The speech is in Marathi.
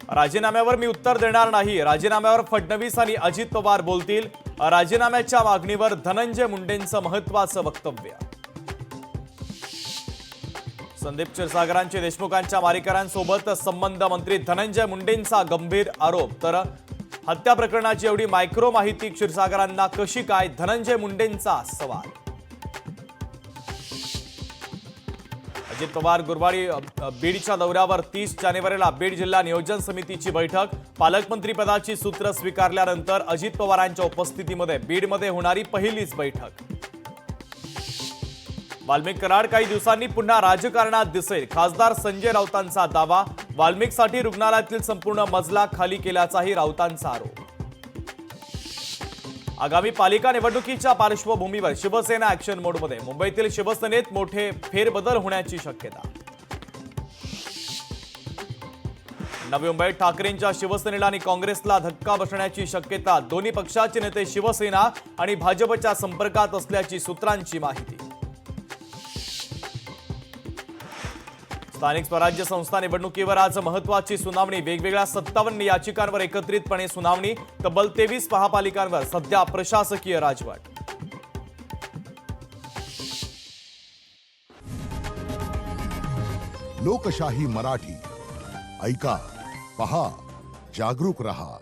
राजीनाम्यावर मी उत्तर देणार नाही, राजीनाम्यावर फडणवीस आणि अजित पवार बोलतील। राजीनाम्याच्या मागणीवर धनंजय मुंडेंचं महत्त्वाचं वक्तव्य। संदीप क्षीरसागरांचे देशमुखांच्या मारेकऱ्यांसोबत संबंध, मंत्री धनंजय मुंडेंचा गंभीर आरोप। तर हत्या प्रकरणाची एवढी मायक्रो माहिती क्षीरसागरांना कशी काय, धनंजय मुंडेंचा सवाल। अजित पवार गुरुवारी बीडच्या दौऱ्यावर, 30 जानेवारीला बीड जिल्हा नियोजन समितीची बैठक। पालकमंत्री पदाची सूत्र स्वीकारल्यानंतर अजित पवारांच्या उपस्थितीमध्ये बीडमध्ये होणारी पहिलीच बैठक। वाल्मिक कराड काही दिवसांनी पुन्हा राजकारणात दिसेल, खासदार संजय राऊतांचा दावा। वाल्मिकसाठी रुग्णालयातील संपूर्ण मजला खाली केल्याचाही राऊतांचा आरोप। आगामी पालिका निवडणुकीच्या पार्श्वभूमीवर शिवसेना ऍक्शन मोडमध्ये, मुंबईतील शिवसेनेत मोठे फेरबदल होण्याची शक्यता। नवी मुंबईत ठाकरेंच्या शिवसेनेला आणि काँग्रेसला धक्का बसण्याची शक्यता। दोन्ही पक्षाचे नेते शिवसेना आणि भाजपच्या संपर्कात असल्याची सूत्रांची माहिती। स्थानिक स्वराज्य संस्था निवडणुकीवर आज महत्त्वाची सुनावणी। वेगवेगळ्या 57 याचिकांवर एकत्रितपणे सुनावणी। तब्बल 23 महापालिकांवर सध्या प्रशासकीय राजवट। लोकशाही मराठी ऐका, पहा, जागरूक रहा।